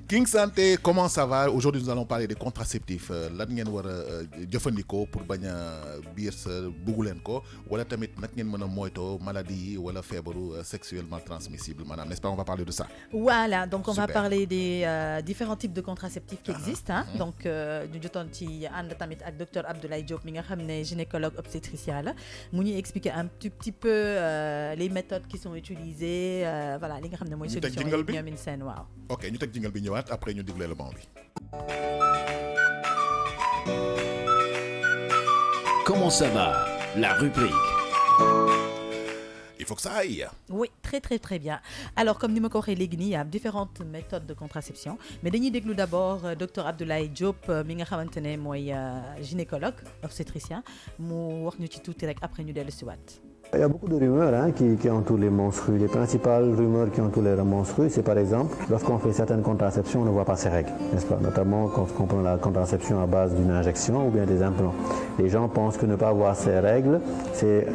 King Santé, comment ça va? Aujourd'hui, nous allons parler des contraceptifs. Lan ngeen war a jëfandikoo pour bañ a biir sa buggu leen ko wala tamit nag ngeen mën a moytoo maladie yi wala feebaru sexuellement transmissible maanaam, n'est-ce pas? On va parler de ça. Voilà, donc on va Super. parler des différents types de contraceptifs qui existent. Hein. Donc, ñu jotoon ci ànd tamit ak docteur Abdoulaye Diop mi nga xam ne gynécologue obstétricien la mu ñuy expliquer un petit peu les méthodes qui sont utilisées voilà li nga xam ne mooy Ñu teg solution jingle bi? yi ñoom seen waaw. Ok, ñu teg jingle bi ñëwaat après ñu digle le banc bi. Comment ça va? La rubrique. Il faut que ça aille. Oui, très bien. Alors, comme ni ma ko waxee léegi nii, il y a différentes méthodes de contraception, mais dañuy déglu d'abord docteur Abdoulaye Diop mi nga xamante ne mooy gynécologue obstétricien mu wax ñu ci tuuti rek après ñu dellu si waat. Il y a beaucoup de rumeurs qui entourent les menstrues. Les principales rumeurs qui entourent les menstrues, c'est par exemple, lorsqu'on fait certaines contraceptions, on ne voit pas ses règles, n'est-ce pas? Notamment quand on prend la contraception à base d'une injection ou bien des implants. Les gens pensent que ne pas avoir ses règles, c'est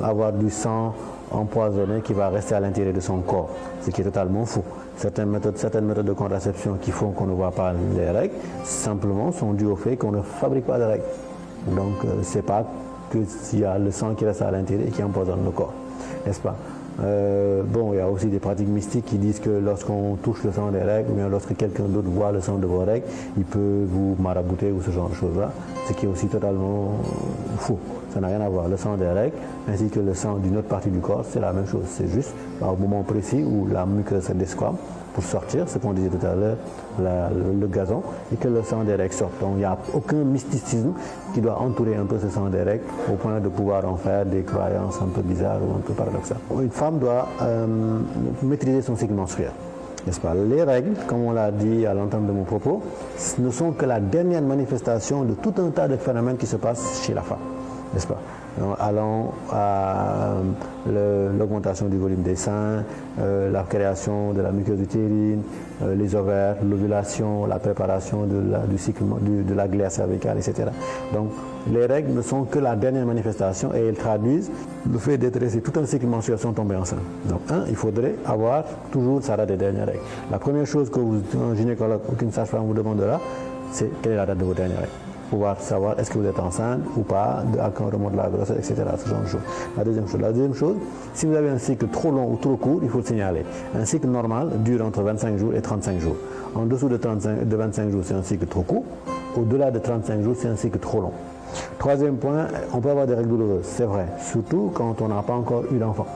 avoir du sang empoisonné qui va rester à l'intérieur de son corps, ce qui est totalement faux. Certaines méthodes de contraception qui font qu'on ne voit pas les règles, simplement sont dues au fait qu'on ne fabrique pas de règles. Donc, c'est pas qu'il y a le sang qui reste à l'intérieur et qui empoisonne le corps, n'est-ce pas? Bon, il y a aussi des pratiques mystiques qui disent que lorsqu'on touche le sang des règles ou bien lorsque quelqu'un d'autre voit le sang de vos règles, il peut vous marabouter ou ce genre de choses-là, ce qui est aussi totalement faux. Ça n'a rien à voir. Le sang des règles ainsi que le sang d'une autre partie du corps, c'est la même chose. C'est juste au moment précis où la muqueuse se desquame pour sortir, ce qu'on disait tout à l'heure, le gazon, et que le sang des règles sorte. Donc il n'y a aucun mysticisme qui doit entourer un peu ce sang des règles au point de pouvoir en faire des croyances un peu bizarres ou un peu paradoxales. Une femme doit maîtriser son cycle menstruel. N'est-ce pas? Les règles, comme on l'a dit à l'entame de mon propos, ne sont que la dernière manifestation de tout un tas de phénomènes qui se passent chez la femme. N'est-ce pas? Allant à l'augmentation du volume des seins, la création de la muqueuse utérine, les ovaires, l'ovulation, la préparation du cycle de la glaire cervicale, etc. Donc les règles ne sont que la dernière manifestation et elles traduisent le fait d'être resté tout un cycle menstruel sans tomber enceinte. Donc il faudrait avoir toujours sa date des dernières règles. La première chose qu'un gynécologue ou qu'une sage-femme vous demandera, c'est quelle est la date de vos dernières règles. Pouvoir savoir est-ce que vous êtes enceinte ou pas, à quand remonte la grossesse, etc. Ce genre de choses. La deuxième chose, si vous avez un cycle trop long ou trop court, il faut le signaler. Un cycle normal dure entre 25 jours et 35 jours. En dessous de 25 jours, c'est un cycle trop court. Au-delà de 35 jours, c'est un cycle trop long. Troisième point, on peut avoir des règles douloureuses, c'est vrai, surtout quand on n'a pas encore eu d'enfant.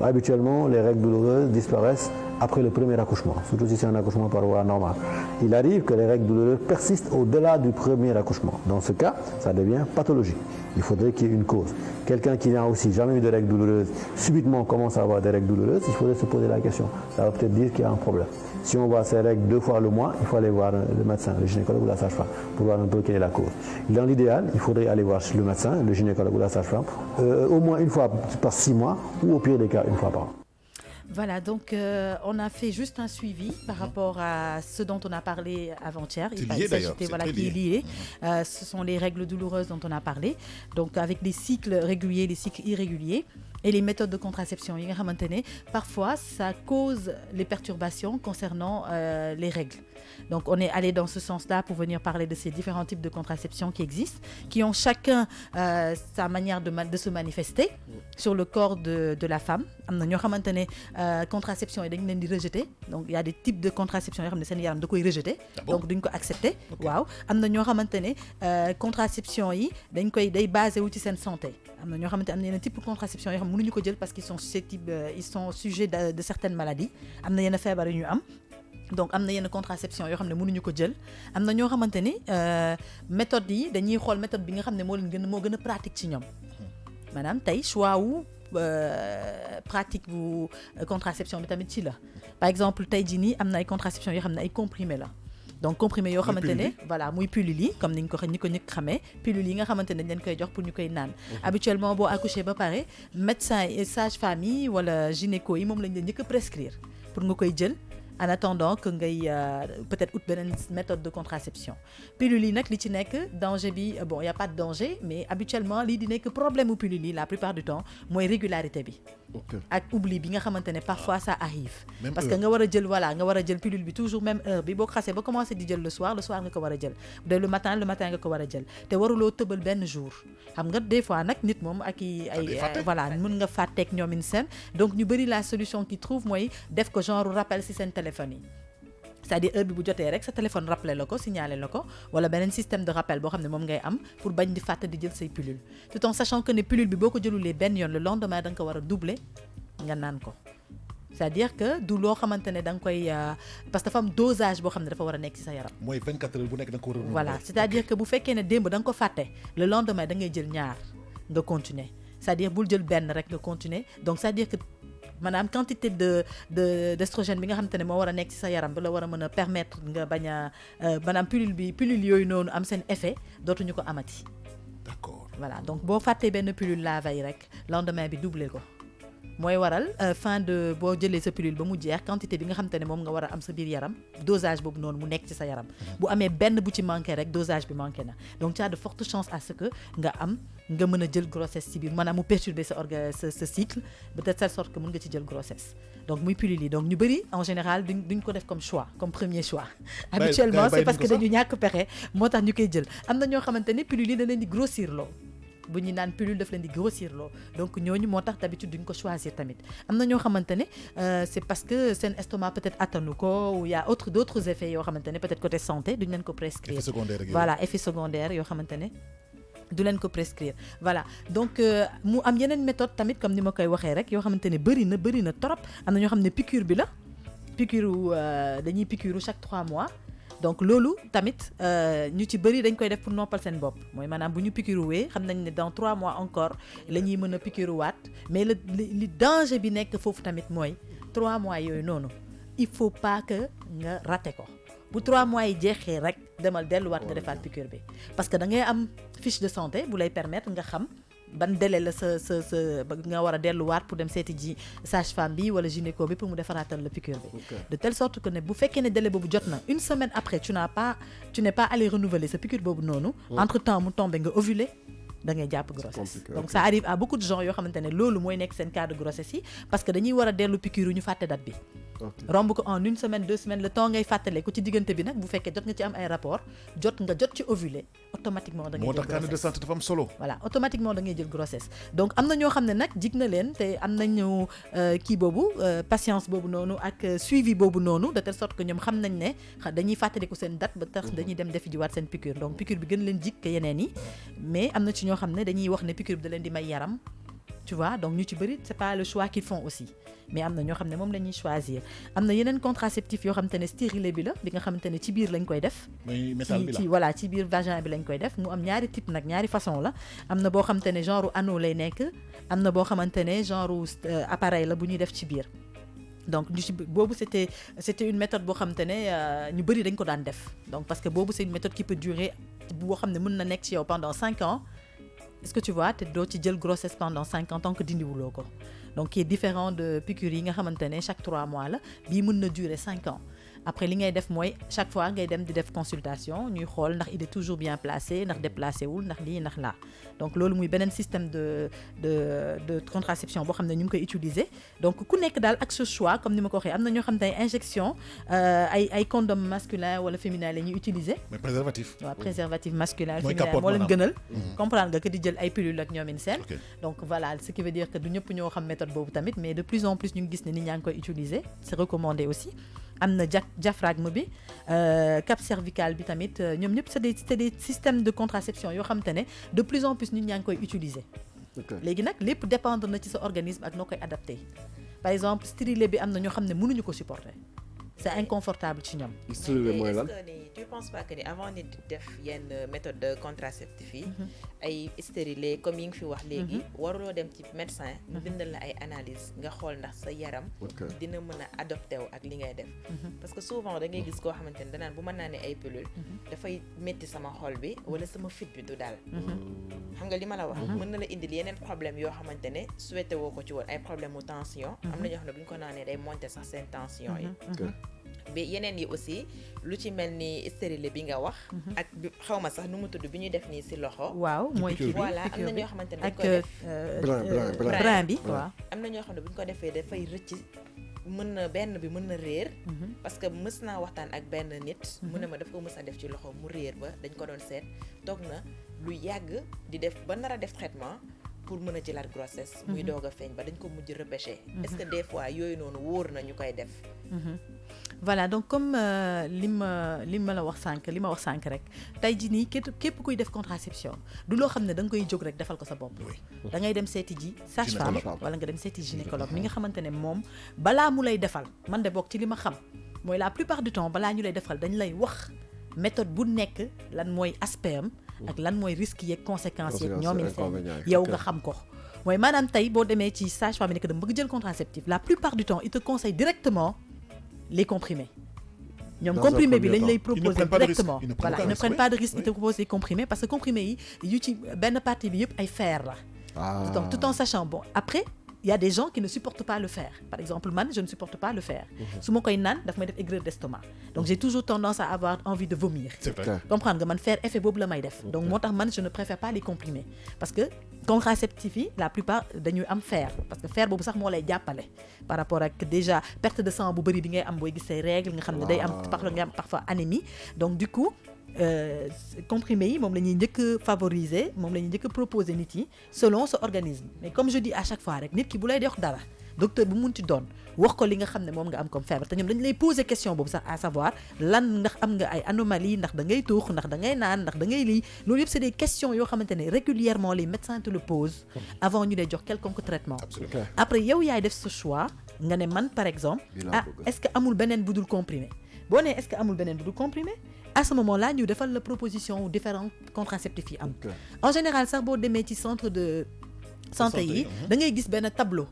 Habituellement, les règles douloureuses disparaissent après le premier accouchement, surtout si c'est un accouchement par voie normale. Il arrive que les règles douloureuses persistent au-delà du premier accouchement. Dans ce cas, ça devient pathologique. Il faudrait qu'il y ait une cause. Quelqu'un qui n'a aussi jamais eu de règles douloureuses, subitement commence à avoir des règles douloureuses, il faudrait se poser la question. Ça va peut-être dire qu'il y a un problème. Si on voit ces règles 2 fois le mois, il faut aller voir le médecin, le gynécologue ou la sage-femme pour voir un peu quelle est la cause. Dans l'idéal, il faudrait aller voir le médecin, le gynécologue ou la sage-femme au moins une fois par 6 mois ou au pire des cas une fois par an. Voilà, donc on a fait juste un suivi par rapport à ce dont on a parlé avant-hier. C'est lié d'ailleurs, c'est voilà, très qui est lié. lié. Ce sont les règles douloureuses dont on a parlé. Donc avec les cycles réguliers, les cycles irréguliers. Et les méthodes de contraception yi nga xamante ne parfois ça cause les perturbations concernant les règles. Donc on est allé dans ce sens-là pour venir parler de ces différents types de contraception qui existent, qui ont chacun sa manière de se manifester sur le corps de la femme. Am na ñoo xamante ne contraception yi dañ leen di rejeter, donc il y a des types de contraception yoo xam ne seen yaram da koy rejeter, donc duñ ko accepter. Waaw, am na ñoo xamante ne contraception yi day basé wu ci seen santé. Am na ñoo xamante am na yenn type de contraception yoo xam mënuñu ko jël parce qu'ils sont susceptibles, ils sont sujets de certaines maladies. Am na yenn feebar yu ñu am. Donc am na yenn contraception yoo xam ne mënuñu ko jël. Am na ñoo xamante ni méthode yi dañuy xool méthode bi nga xam ne moo gën a pratique ci ñoom. Maanaam tey choix wu pratique bu contraception bi tamit ci la. Par exemple tey jii nii am na ay contraception yoo xam ne ay comprimés la. Donc comprimé yoo xamante ne voilà muy pilule yi comme ni ko ñëpp xamee pilule yi nga xamante ne dañ leen koy jox pour ñu koy naan. Habituellement boo accouché ba pare médecin et sage-femme yi wala gynéco yi moom lañ leen njëkk a prescrire pour nga koy jël en attendant que ngay peut-être ut beneen méthode de contraception. Pilule yi nag li ci nekk danger bi bon y a pas de danger mais habituellement lii di nekk problème mu pilule yi la plupart du temps mooy régularité bi. ak oubli bi nga xamante ne parfois ça arrive Même parce heure. que nga war a jël voilà nga war a jël pilule bi toujours même heure bi boo ko xasee ba commencé di jël le soir nga ko war a jël bu dee le matin nga ko war a jël te waruloo tëbal benn jour xam nga des fois nag nit moom ak i ay voilà mën nga fàtteeg ñoomin seen donc ñu bëri la solution qu'ils trouvent mooy def ko genre rappel ci seen téléphone yi c'est-à-dire heure bi bu jotee rek sa téléphone rappelé la ko signalé la ko wala beneen système de rappel boo xam ne moom ngay am pour bañ di fàtte di jël say pilule tout en sachant que ne pilule bi boo ko jëlulee benn yoon le lendemain da nga ko war a doubler nga naan ko c'est-à-dire que du loo xamante ne da nga koy parce que dafa am dosage boo xam ne dafa war a nekk ci sa yaram. mooy 24 heures bu nekk da nga ko war a. voilà c'est-à-dire que bu fekkee ne démb da nga ko fàtte le lendemain da ngay jël ñaar nga continuer c'est-à-dire bul jël benn rek nga continuer donc c'est-à-dire que maanaam quantité d'estrogène bi nga xamante ne moo war a nekk ci sa yaram ba la war a mën a permettre nga bañ a maanaam pilule yooyu noonu am seen effet dootuñu ko amati. D'accord. Voilà donc boo fàttee benn pilule la veille rek lendemain bi doubler ko. mooy waral fin de boo jëlee sa pilule ba mu jeex quantité bi nga xamante ne moom nga war a am sa biir yaram dosage boobu noonu mu nekk ci sa yaram bu amee benn bu ci manqué rek dosage bi manqué na donc tu as de fortes chances à ce que nga mën a jël grossesse ci biir maanaam mu perturber sa cycle de telle sorte que mën nga ci jël grossesse donc muy pilule yi donc ñu bëri en général duñ ko def comme choix comme premier choix habituellement c'est parce que dañu ñàkk pexe moo tax ñu koy jël am na ñoo xamante ne pilule yi da leen di grossir loo bu ñu naan pilule daf leen di grossir loo donc ñooñu moo tax d'habitude duñ ko choisir tamit am na ñoo xamante ne c'est parce que seen estomac peut-être attanu ko ou y a d'autres effets yoo xamante ne peut-être côté santé duñ leen ko prescrire voilà effet secondaire yoo xamante ne du leen ko prescrire voilà donc mu am yeneen méthode tamit comme ni ma koy waxee rek yoo xamante ne bëri na trop am na ñoo xam ne piqûre bi la piqûre dañuy piqûre chaque 3 mois donc loolu tamit ñu ci bëri dañ koy def pour noppal seen bopp mooy maanaam bu ñu piqûre wee xam nañ ne dans 3 mois encore la ñuy mën a piqûre waat mais li danger bi nekk foofu tamit mooy 3 mois yooyu noonu il faut pas que nga raté ko bu 3 mois yi jeexee rek demal delluwaat nga defaat piqûre bi parce que da ngay am fiche de santé bu lay permettre nga xam ban délai la sa nga war a delluwaat pour dem seeti ji sage-femme bi wala gynéco bi pour mu defaraatal la piqûre bi de telle sorte que ne bu fekkee ne délai boobu jot na une semaine après tu n'es pas allé renouveler sa piqûre boobu noonu entre temps mu tombé nga ovulé da ngay jàpp grossesse donc ça arrive à beaucoup de gens yoo xamante ne loolu mooy nekk seen cas de grossesse yi parce que dañuy war a dellu piqûre ñu fàtte date bi romb ko en 1 semaine 2 semaines le temps ngay fàttale ko ci diggante bi nag bu fekkee jot nga ci am ay rapport jot ci ovulé automatiquement da ngay jël grossesse moo tax carnet de santé dafa am solo voilà automatiquement da ngay jël grossesse donc am na ñoo xam ne nag jig na leen te am nañu kii boobu patience boobu noonu ak suivi boobu noonu de telle sorte que ñoom xam nañ ne dañuy fàttaliku seen date ba tax dañuy dem defi jiwaat seen piqûre donc piqûre bi gën leen jig que yeneen yi mais am na ci ñoo xam ne dañuy wax ne piqûre bi da leen di may yaram tu vois donc ñu ci bëri c'est pas le choix qu'ils font aussi mais am na ñoo xam ne moom la ñuy choisir am na yeneen contraceptif yoo xamante ne stérilet bi la bi nga xamante ne ci biir lañ koy def voilà ci biir vagin bi lañ koy def mu am ñaari type nag ñaari façon la am na boo xamante ne genre anneau lay nekk am na boo xamante ne genre appareil la bu ñuy def ci biir donc ñu ci boobu c'était une méthode boo xamante ne ñu bëri dañ ko daan def donc parce que boobu c'est une méthode qui peut durer boo xam ne mën na nekk ci yow pendant 5 ans est-ce que tu vois te doo ci jël grossesse pendant 5 ans tant que dindiwuloo ko donc qui est différent de piqûre yi nga xamante ne chaque 3 mois la bii mën na durer 5 ans après li ngay def mooy chaque fois ngay dem di def consultation ñuy xool ndax il est toujours bien placé ndax déplacé wul ndax lii ndax laa donc loolu muy beneen système de contraception boo xam ne ñu ngi koy utiliser donc ku nekk daal ak ce choix comme ni ma ko waxee am na ñoo xam ne injection ay condom masculin wala féminin la ñuy utiliser. mais préservatif. waaw préservatif masculin féminin moo leen gënal. comprendre nga que di jël ay pilule ak ñoomin seen. donc voilà ce qui veut dire que du ñëpp ñoo xam méthode boobu tamit mais de plus en plus ñu ngi gis ne nit ñaa ngi koy utiliser c'est recommandé aussi. am na diaphragme bi cap cervical bi tamit ñoom ñëpp c'est des systèmes de contraception yoo xamante ne de plus en plus nit ñaa ngi koy utiliser. léegi nag lépp dépendre na ci sa organisme ak noo koy adapté par exemple stérilet bi am na ñoo xam ne mënuñu ko supporter c'est inconfortable ci ñoom. stérilet mooy lan tu penses pas que ni avant nit di def yenn méthode de contraceptif yi ay stérilet comme yi nga fi wax léegi waruloo dem ci médecin mu bindal la ay analyse nga xool ndax sa yaram dina mën a adopté wu ak li ngay def parce que souvent da ngay gis koo xamante ne danaan bu mën naa ne ay pilule dafay métti sama xol bi wala sama fit bi du daal xam nga li ma la wax mën na la indil yeneen problème yoo xamante ne souhaité woo ko ci woon ay problème mu tension am na ñoo xam ne bu ñu ko naanee day monter sax seen tension yi bi yeneen yi aussi lu ci mel ni stérile bi nga wax ak xaw ma sax nu mu tudd bi ñuy def nii si loxo waaw mooy kii bi voilà am na ñoo xamante ne dañ ak koy def brin bi waaw am na ñoo xam ne bu ñu ko defee dafay rëcc mën na benn bi mën na réer parce que mës naa waxtaan ak benn nit mu ne ma daf ko mës a def ci loxo mu réer ba dañ ko doon seet toog na lu yàgg di def ba nar a def traitement pour mën a jëlaat grossesse muy doog a feeñ ba dañ ko mujj repêché est-ce que des fois yooyu noonu wóor na ñu koy def voilà donc comme li ma la wax sànq rek tey jii nii képp kuy def contraception du loo xam ne da nga koy jóg rek defal ko sa bopp da ngay dem seeti ji sage-femme wala nga dem seeti gynécologue mi nga xamante ne moom balaa mu lay defal man de bokk ci li ma xam mooy la plupart du temps balaa ñu lay defal dañ lay wax méthode bu nekk lan mooy aspect am ak lan mooy risque yeeg conséquences yeeg ñoom yow nga xam ko mooy maanaam tey boo demee ci sage-femme ne que dama bëgg jël contraceptif la plupart du temps il te conseille directement les comprimés ñoom comprimé bi lañ lay proposer directement voilà ils ne prennent pas de risque ils te proposent les comprimés parce que comprimés yi yu ci benn partie bi yëpp ay fer la tout en sachant bon après il y a des gens qui ne supportent pas le fer par exemple man je ne supporte pas le fer su ma koy naan daf may def aigreur d'estomac donc j'ai toujours tendance à avoir envie de vomir comprendre nga man fer effet boobu la may def donc moo tax man je ne préfère pas les comprimés parce que contraceptifs yi la plupart dañuy am fer parce que fer boobu sax moo lay jàppale par rapport ak déjà perte de sang bu bëri bi ngay am booy gis say règles nga xam ne day am parfois anémie donc du coup comprimés yi moom la ñuy njëkk a favoriser moom la ñuy njëkk a proposer nit yi selon sa organisme mais comme je dis à chaque fois rek nit ki bu lay wax dara docteur bu munti doon wax ko li nga xam ne moom nga am comme feebar te ñoom dañu lay poser question boobu sax à savoir lan ndax am nga ay anomalies ndax da ngay tuux ndax da ngay naan ndax da ngay lii loolu yëpp c'est des questions yoo xamante ne régulièrement les médecins te le posent avant ñu lay jox quelconque traitement après yow yaay def ce choix nga ne man par exemple est-ce que amul beneen bu dul comprimé boo nee est-ce que amul beneen bu dul comprimé à ce moment-là ñu defal la proposition différents contraceptifs yi am en général sax boo demee ci centre de santé yi da ngay gis benn tableau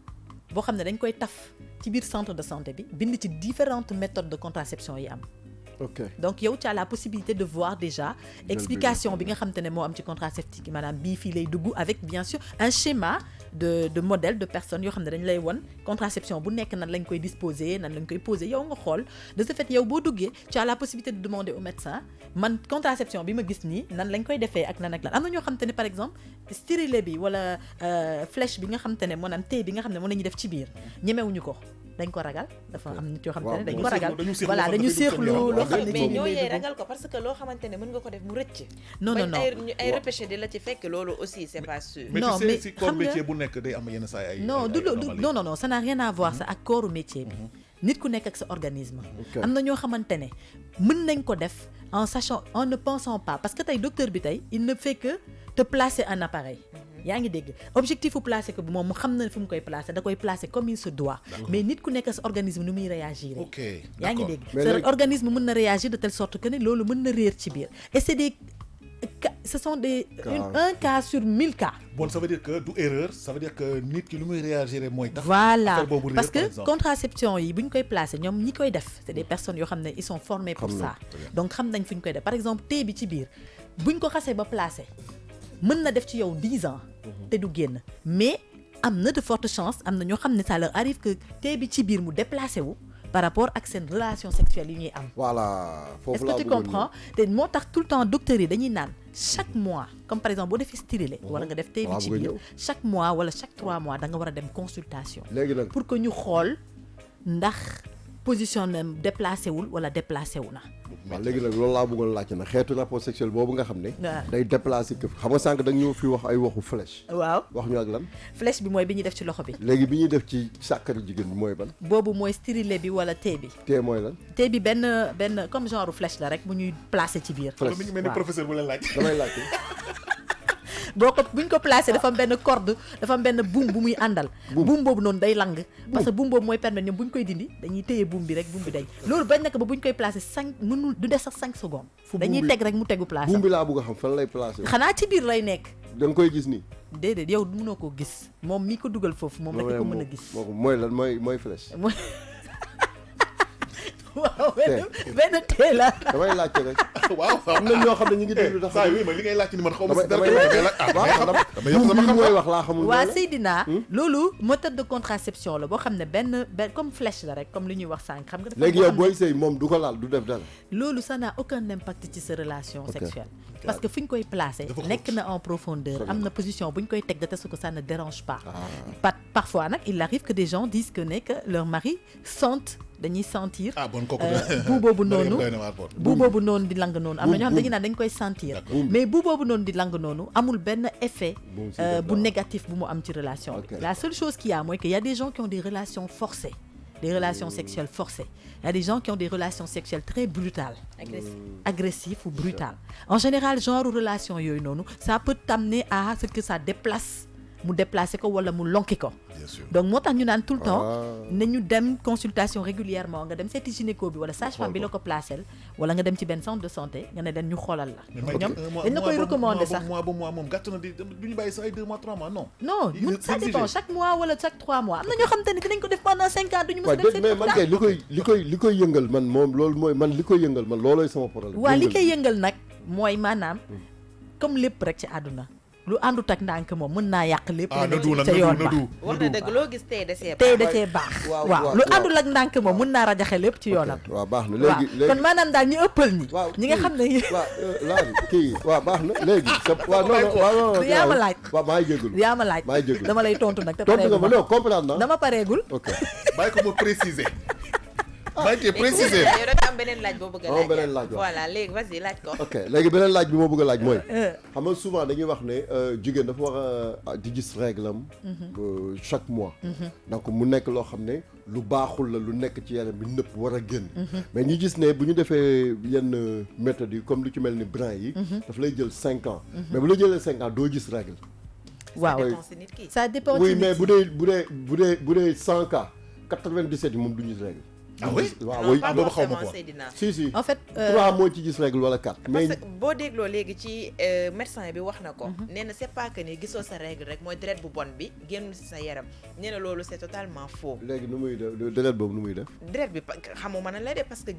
boo xam ne dañ koy taf ci biir centre de santé bi bind ci différentes méthodes de contraception yi am donc yow tu as la possibilité de voir déjà explication bi nga xamante ne moo am ci contraceptif yi maanaam bii fii lay dugg avec bien sûr un schéma de modèle de personnes yoo xam ne dañ lay won contraception bu nekk nan lañ koy disposer nan lañ koy poser yow nga xool de ce fait yow boo duggee tu as la possibilité de demander au médecin man contraception bi ma gis nii nan lañ koy defee ak nan ak lan am na ñoo xamante ne par exemple stérilet bi wala flèche bi nga xamante ne moo naan tee bi nga xam ne moom la ñuy def ci biir ñemewuñu ko dañ ko ragal dafa am nit yoo xamante ne dañ ko ragal voilà dañu séexlu loo xam ne mais ñoo yee ragal ko parce que loo xamante ne mën nga ko def mu rëcc non ay repêché di la ci fekk loolu aussi c'est pas sûr non mais si corps métier bu nekk day am yenn saa ay non ça n'a rien à voir ça ak corps métier bi nit ku nekk ak sa organisme am na ñoo xamante ne mën nañ ko def en sachant en ne pensant pas parce que tey docteur bi tey il ne fait que te placer un appareil yaa ngi dégg objectif u placer ko bi moom mu xam na fu mu koy placer da koy placer comme il se doit mais nit ku nekk sa organisme nu muy réagir yaa ngi dégg sa organisme mën na réagir de telle sorte que ne loolu mën na réer ci biir et c'est des ce sont un cas sur 1000 cas bon ça veut dire que du erreur ça veut dire que nit ki lu muy réagir mooy tax voilà parce que contraception yi bu ñu koy placer ñoom ñi koy def c'est des personnes yoo xam ne ils sont formés pour ça donc xam nañ fu ñu koy def par exemple tee bi ci biir buñ ko xasee ba placer mën na def ci yow 10 ans te du génn mais am na de fortes chances am na ñoo xam ne ça leur arrive que tee bi ci biir mu déplacé wu par rapport ak seen relation sexuelle yi ñuy am. voilà foofu est-ce que tu comprends te moo tax tout le temps docteurs yi dañuy naan chaque mois comme par exemple boo defee stérilé wala nga def tee bi ci biir chaque mois wala chaque 3 mois da nga war a dem consultation. léegi nag pour que ñu xool ndax position na déplacé wul wala déplacé wu na. waaw léegi nag loolu laa bëggoon laajte nag xeetu rapport sexuel boobu nga xam ne day déplacé këf xam nga sànq da nga ñëw fi wax ay waxu flèche waaw wax ñu ak lan flèche bi mooy bi ñuy def ci loxo bi léegi bi ñuy def ci sàkkari jigéen bi mooy ban boobu mooy stérilet bi wala tee bi tee mooy lan tee bi benn comme genre flèche la rek bu ñuy placé ci biir mi ngi mel ni professeur bu la laaj damay laajte boo ko buñ ko placé dafa am benn corde dafa am benn buum bu muy àndal buum boobu noonu day lang parce que buum boobu mooy permettre ñoom buñ koy dindi dañuy téye buum bi rek buum bi dañ loolu bañ na ko ba buñ koy placé 5 mënul du des sax 5 secondes dañuy teg rek mu tegu placé buum bi laa bëgg a xam fan lay placé xanaa ci biir lay nekk da nga koy gis nii déedéet yow mënoo ko gis moom mi ko dugal foofu moom rek ko mën a gis mooy lan mooy flèche waaw benn tee la. damay laajte rek. waaw am na ñoo xam ne ñu ngi déglu tax. saa yi ma li ngay laajte ni man xaw ma si dara. damay mooy wax laa xamul. waa Seydina loolu méthode de contraception la boo xam ne benn comme flèche la rek comme li ñuy wax sànq xam nga. léegi yow booy sëy moom du ko laal du def dara. loolu ça n'a aucun impact ci sa relation sexuelle. parce que fi ñu koy placer nekk na en profondeur am na position bu ñu koy teg de telle sorte que ça ne dérange pas. Parfois nag il arrive que des gens disent que leur mari sentent dañuy sentir bu boobu noonu di lang noonu am na ñoo xam dañuy naan dañ koy sentir mais bu boobu noonu di lang noonu amul benn effet bu négatif bu mu am ci relation bi. La seule chose qu'il y a mooy que y a des gens qui ont des relations forcées, des relations sexuelles forcées. Il y a des gens qui ont des relations sexuelles très brutales, agressives ou brutales. En général genre relation yooyu noonu ça peut t'amener à ce que ça déplace mu déplacer ko wala mu lonki ko. Donc moo tax ñu naan tout le temps nañu dem consultation régulièrement nga dem seeti gynéco bi wala sage-femme bi la ko placel wala nga dem ci benn centre de santé nga ne den ñu xoolal la. ñoom dañ la koy recommander sax mois moom gàtt na du ñu bàyyi sax ay 2 mois 3 mois non. non ça dépend chaque mois wala chaque 3 mois am na ñoo xam te ne dinañ ko def pendant 5 ans duñu mës a dem seen mais man kay li koy yëngal man moom loolu mooy man li koy yëngal man loolooy sama problème. waaw li koy yëngal nag mooy maanaam comme lépp rek ci àdduna lu àndut ak ndànk moom mën naa yàq lépp. na du ca yoon ba wax na dëgg loo gis tey da see baax. waaw lu àndul ak ndànk moom mën naa rajaxe lépp ci yoonam. waaw baax na léegi kon maanaam daal ñu ëppal ñi. ñi nga xam ne. laaj kii waaw baax na léegi. non yaa ma laaj. waaw maa ngi jégalu. yaa ma laaj dama lay tontu nag. te tontu nga ma non comprendre naa. dama pareegul. ok bàyyi ko ma préciser. bàyyi ko préciser. yow da nga am beneen laaj boo bëgg a laaj. beneen laaj voilà léegi vas-y laaj ko. ok léegi beneen laaj bi moo bëgg a laaj mooy. xam nga souvent dañuy wax ne jigéen dafa war a di gis règle am chaque mois. donc mu nekk loo xam ne lu baaxul la lu nekk ci yaram bi nëpp war a génn. mais ñu gis ne bu ñu defee yenn méthodes yi comme lu ci mel ni brin yi. daf lay jël 5 ans. mais bu la jëlee 5 ans doo gis règle. waaw ça dépend oui mais bu dee 100 cas 97 yi moom du ñu gis règle. ah oui waaw boobu xaw ma ko si en fait 3 moo ci gis règle wala 4. mais parce que boo dégloo léegi ci médecin bi wax na ko. nee na c'est pas que ni gisoo sa règle rek mooy deret bu bon bi génn ci sa yaram nee na loolu c'est totalement faux. léegi nu muy def deret boobu nu muy def. deret bi xamuma na lay def parce que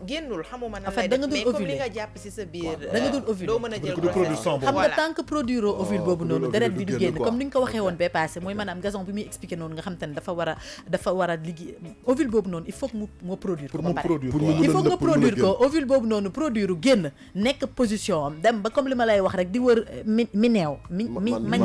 génnul xamuma na en fait lay da nga def mais dul comme li ovuler nga jàpp ci sa biir. da nga dul ovuler doo mën a jël xam nga tant que produire ovule boobu noonu deret bi du génn comme ni nga ko waxee woon bee passé mooy maanaam gazon bi muy expliqué noonu nga xam te ne dafa war a liggéey ovule boobu noonu il faut que mu produire ko ba pare il faut nga produire ko ovule boobu noonu produire génn nekk position am dem ba comme li ma lay wax rek di wër man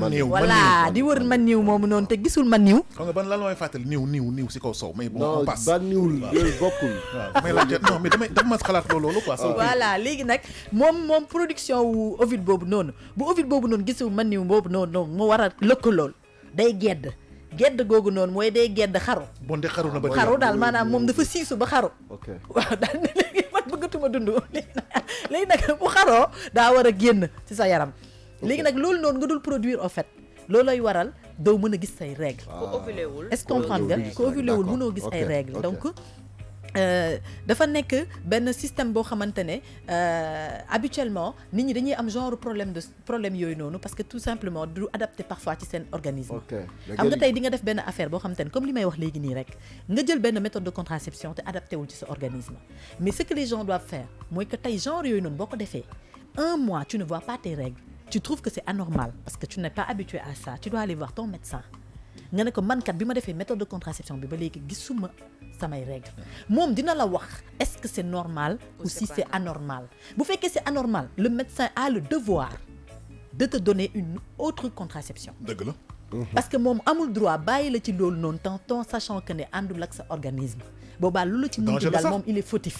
niw voilà di wër man niw moomu noonu te gisul man niw xam nga ban lan mooy fàttali niw si kaw sow mais bon on passe ba niwul bokkul mais laajte non mais dafa ma xalaat loolu quoi voilà léegi nag moom production wu ovule boobu noonu bu ovule boobu noonu gisul man niw boobu noonu mu war a lëkkalool day gedd googu noonu mooy day gedd xaru. bon de xaru na ba xaru daal maanaam moom dafa siisu ba xaru. ok waaw daal ne léegi man bëggatuma dund léegi nag bu xaroo daa war a génn ci sa yaram. léegi nag loolu noonu nga dul produire en fait loolu lay waral doo mën a gis say règles. ku ovulé wul est-ce que comprendre nga ku ovulé wul mënoo gis ay règles donc. dafa nekk benn système boo xamante ne habituellement nit ñi dañuy am genre problème yooyu noonu parce que tout simplement du adapté parfois ci seen organisme. xam nga tey di nga def benn affaire boo xamante ne comme li may wax léegi nii rek nga jël benn méthode de contraception te adapté wul ci sa organisme mais ce que les gens doivent faire mooy que tey genre yooyu noonu boo ko defee 1 mois tu ne vois pas tes règles tu trouves que c'est anormal parce que tu n'es pas habitué à ça tu dois aller voir ton médecin nga ne ko man kat bi ma defee méthode de contraception bi ba léegi gisuma samay règles moom dina la wax est-ce que c'est normal ou si c'est anormal bu fekkee c'est anormal le médecin a le devoir de te donner une autre contraception. dëgg la. parce que moom amul droit bàyyi la ci loolu noonu tant sachant que ne àndul ak sa organisme boobaa lu la ci mënti daal moom il est fautif.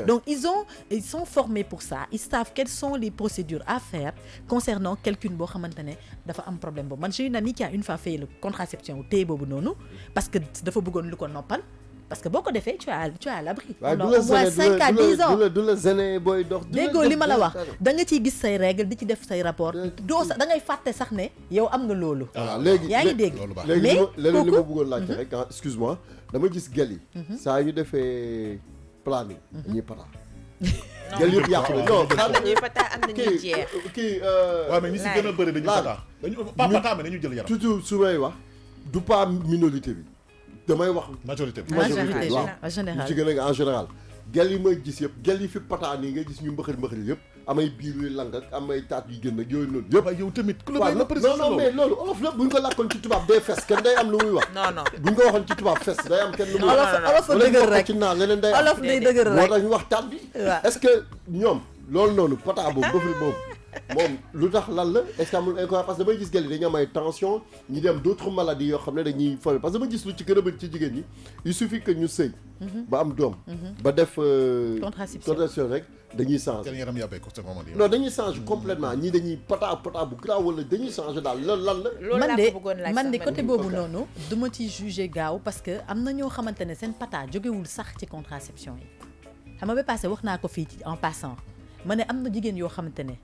Donc ils sont formés pour ça ils savent quelles sont les procédures à faire concernant quelqu'un boo xamante ne dafa am problème boobu man j'ai une amie qui a une fois fait la contraception wu téye boobu noonu parce que dafa bëggoon lu ko noppal parce que boo ko defee tu es à l'abri pendant au moins 5 à 10 ans du la gêner booy dox déggoo li ma la wax da nga ciy gis say règles di ci def say rapport doo sax da ngay fàtte sax ne yow am nga loolu léegi yaa ngi dégg léegi leneen li ma bëggoon laajte rek excuse-moi dama gis gel yi saa yu defee planning dañuy pata gel yëpp yàqu la non am nañuy pata am nañuy jeex kii waaw mais ñi si gën a bëri dañu pata dañu pas pata mais dañu jël yaram toujours su may wax du pas minorité bi damay wax majorité bi. Majorité waaw en général. ci gën a en général gel yi may gis yëpp gel yi fi pataan yi nga gis ñu mbëxal yëpp amay biir yu lang ak amay taat yu génn ak yooyu noonu yëpp. waaw yow tamit ku la waaw may nga préciser non mais loolu olof la bu ñu ko làkkoon ci tubaab day fes kenn day am lu muy wax. non bu ñu ko waxoon ci tubaab fes day am kenn lu muy wax. olof a dëgër rek ci naan leneen day am. olof day dëgër moo rek. tax ñu wax taat bi. waaw. est-ce que ñoom loolu noonu pataa boobu bëfri boobu moom lu tax lan la est-ce que amul inconvénient parce que damay gis gel yi dañu am ay tension ñi dem d'autres maladies yoo xam ne dañuy fol parce que dama gis lu ci gën a bëri ci jigéen ñi il suffit que ñu sëy ba am doom ba def contraception rek dañuy changer seen yaram yàbbee ko c'est moment non dañuy changer complètement ñii dañuy pataa bu grave wala dañuy changer daal loolu lan la loolu man laa de ko bëggoon laaj man de sax côté man. boobu Ok. noonu du ma ci juger gaaw parce que am na ñoo xamante ne seen pata jógewul sax ci contraception yi xam nga ba passé wax naa ko fii ci en passant ma ne am na jigéen yoo xamante ne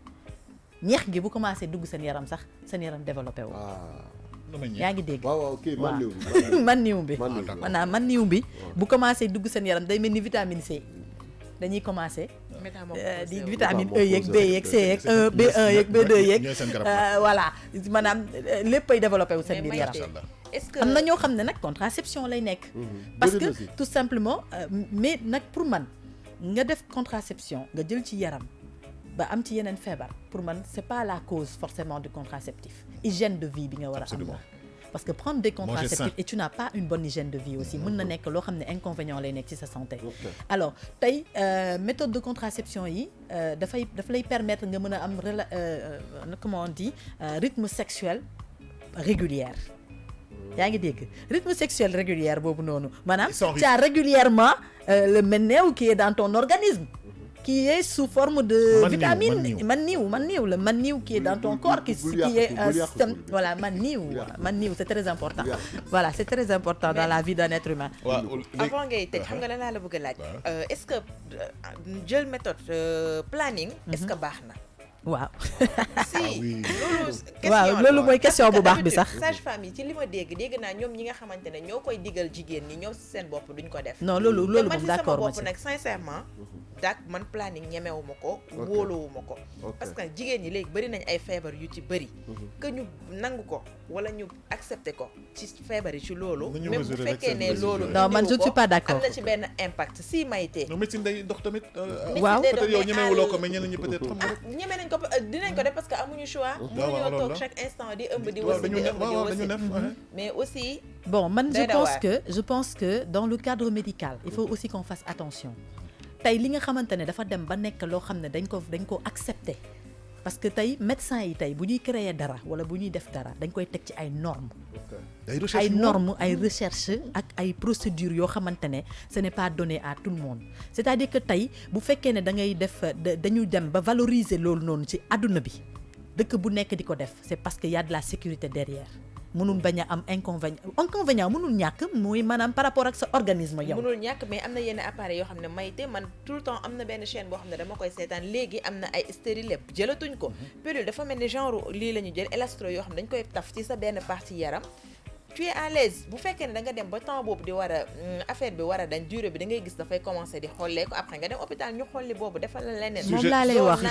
ñeex gi bu commencé dugg seen yaram sax seen yaram développé wu. yaa ngi dégg. waaw ok man niw man niw bi man niw bi. maanaam man niw bi bu commencé dugg seen yaram day mel ni vitamine C dañuy commencé di vitamine E yeeg B yeeg C yeeg B1 yeeg B2 yeeg ñooy seen garab voilà maanaam léppay développé wu seen biir yaram. est-ce que am na ñoo xam ne nag contraception lay nekk. parce que tout simplement mais nag pour man nga def contraception nga jël ci yaram ba am ci yeneen feebar pour man c'est pas la cause forcément du contraceptif hygiène de vie bi nga war a am la parce que prendre des contraceptifs et tu n'as pas une bonne hygiène de vie aussi mën na nekk loo xam ne inconvénient lay nekk ci sa santé. alors tey méthode de contraception yi dafa lay permettre nga mën a am comment on dit rythme sexuel régulière. yaa ngi dégg rythme sexuel régulière boobu noonu maanaam tu as régulièrement le ménéo qui est dans ton organisme qui est sous forme de vitamine maniw le maniw qui est dans ton corps qui est un système voilà maniw c'est très important voilà c'est très important dans la vie d'un être humain. avant ngay tëj xam nga lan laa la bëgg a laaj est-ce que jël méthode planning est-ce que baax na waaw si waaw loolu mooy question bu baax bi sax sage-femme yi ci li ma dégg naa ñoom ñi nga xamante ne ñoo koy digal jigéen ñi ñoom si seen bopp duñ ko def non loolu moom d'accord man si sama bopp nag sincèrement man planning ñemewuma ko wóoluwuma ko parce que jigéen ñi léegi bëri nañ ay feebar yu ci bëri que ñu nangu ko wala ñu accepter ko ci feebar yi ci loolu même bu fekkee ne loolu non man je ne suis pas d'accord am na ci benn impact si maytee non médecine day dox tamit waaw peut-être yow ñemewuloo ko mais ñeneen ñi peut-être xam nga ñeme nañ ko dinañ ko def parce que amuñu choix mënuñoo toog chaque instant di ëmb di wasi di ëmb di wasi mais aussi bon man je pense que dans le cadre médical il faut aussi qu'on fasse attention tey li nga xamante ne dafa dem ba nekk loo xam ne dañ ko accepter parce que tey médecins yi tey bu ñuy créer dara wala bu ñuy def dara dañ koy teg ci ay normes ay recherche ak ay procédures yoo xamante ne ce n'est pas donné à tout le monde c'est-à-dire que tey bu fekkee ne da ngay def dañu dem ba valoriser loolu noonu ci àdduna bi dëkk bu nekk di ko def c'est parce que y a de la sécurité derrière mënul bañ a am inconvénient mënul ñàkk mooy maanaam par rapport ak sa organisme yow. mënul ñàkk mais am na yenn appareil yoo xam ne mayte man tout le temps am na benn chaîne boo xam ne dama koy seetaan léegi am na ay stérile jëlatuñ ko pilule dafa mel ni genre lii la ñu jël élastro yoo xam ne dañ koy taf ci sa benn partie yaram tu es à l'aise bu fekkee ne da nga dem ba temps boobu di war a affaire bi war a dañ durée bi da ngay gis dafay commencer di xollee ko après nga dem hôpital ñu xolli boobu defal la leneen moom laa lay wax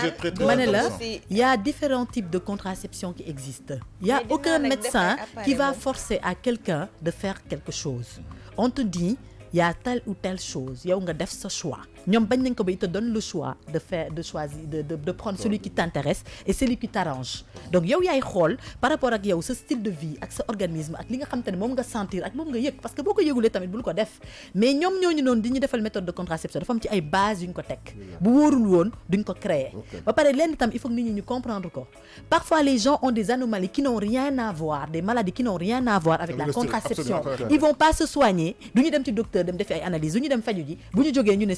ma ne la y a différents types de contraception qui existent y a aucun médecin qui va forcer à quelqu'un de faire quelque chose on te dit y a telle ou telle chose yow nga def sa choix ñoom bañ nañ ko ba il te donne le choix de choisir de prendre celui qui t'intéresse et celui qui t'arrange donc yow yaay xool par rapport ak yow sa style de vie ak sa organisme ak li nga xam te ne moom nga sentir ak moom nga yëg parce que boo ko yëgulee tamit bul ko def mais ñoom ñooñu noonu di ñu defal méthode de contraception dafa am ci ay bases yu ñu ko teg bu wóorul woon duñ ko créer ba pare lenn tam il faut que nit ñi ñu comprendre ko parfois les gens ont des anomalies qui n'ont rien à voir des maladies qui n'ont rien à voir avec la contraception ils vont pas se soigner duñu dem ci docteur dem defi ay analyses duñu dem faju ji bu ñu jógee ñu ne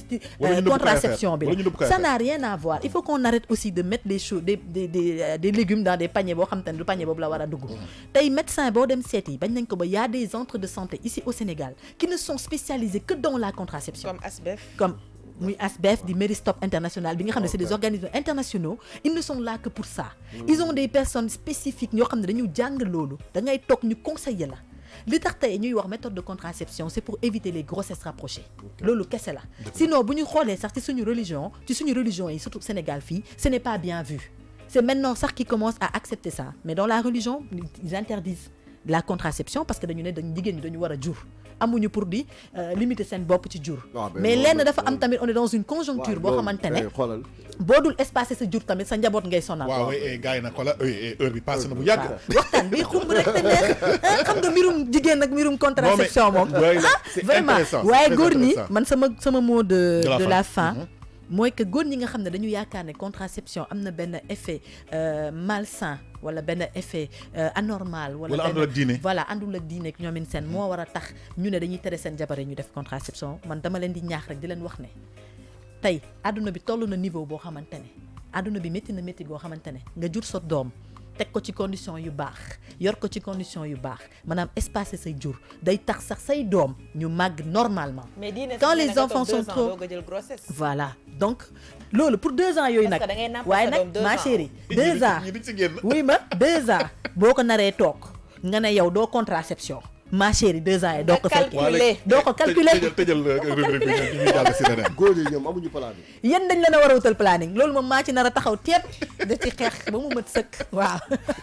contraception bi la ça n'a rien à voir il faut qu'on arrête aussi de mettre des choses des légumes dans des paniers boo xam te ne du panier boobu la war a dugg tey médecin boo dem seeti bañ nañ ko ba y a des centres de santé ici au Sénégal qui ne sont spécialisés que dans la contraception comme muy ASBEF di Méristop international bi nga xam ne c'est des organismes internationaux ils ne sont là que pour ça ils ont des personnes spécifiques ñoo xam ne dañu jàng loolu da ngay toog ñu conseiller la li tax tey ñuy wax méthode de contraception c'est pour éviter les grossesses rapprochées loolu kese la sinon bu ñu xoolee sax ci suñu religion yi surtout Sénégal fii ce n'est pas bien vu c'est maintenant sax qui commence à accepter ça mais dans la religion ils interdisent la contraception parce que dañu ne jigéen ñi dañu war a jur amuñu pour di limiter seen bopp ci jur Ah, ben mais loolu lenn nag, dafa am tamit on est dans une conjoncture boo xamante ne xoolal boo dul espacer sa jur tamit sa njaboot ngay sonal waaw gars yi nag xoolal heure bi passé na bu yàgg. waxtaan bi xumb rek te neex xam nga mbirum jigéen ak mbirum contraception moom c'est vraiment intéressant, waaye c'est góor ñi intéressant. man sama mot de De la la fin. fin mooy que góor ñi nga xam ne dañu yaakaar ne contraception am na benn effet malsain wala benn effet anormal Wala àndul ak diine. voilà àndul ak diine ak ñoomin seen moo war a tax ñu ne dañuy tere seen jabare ñu def contraception man dama leen di ñaax rek di leen wax ne tey àdduna bi toll na niveau boo xamante ne àdduna bi métti na métti goo xamante ne nga jur sa doom teg ko ci condition yu baax yor ko ci condition yu baax maanaam espacer say jur day tax sax say doom ñu màgg normalement mais diine quand sax nee les na nga enfants toog sont 2 ans trop doog a jël grossesse. voilà donc loolu pour 2 ans yooyu Parce nag que da ngay nàmpal waaye sa nag doom 2 ma ans. chérie 2 ans ñi di ci génn. oui ma 2 ans boo ko naree toog nga ne yow doo contraception ma chérie 2 ans yi doo ko fekk calculer. doo ko calculer tëjal rubrique bi ñu jàll si leneen. góor yi ñoom amuñu planning. yéen dañ leen a war a wutal planning loolu moom maa ci nar a taxaw teet da ci xeex ba mu mat sëkk waaw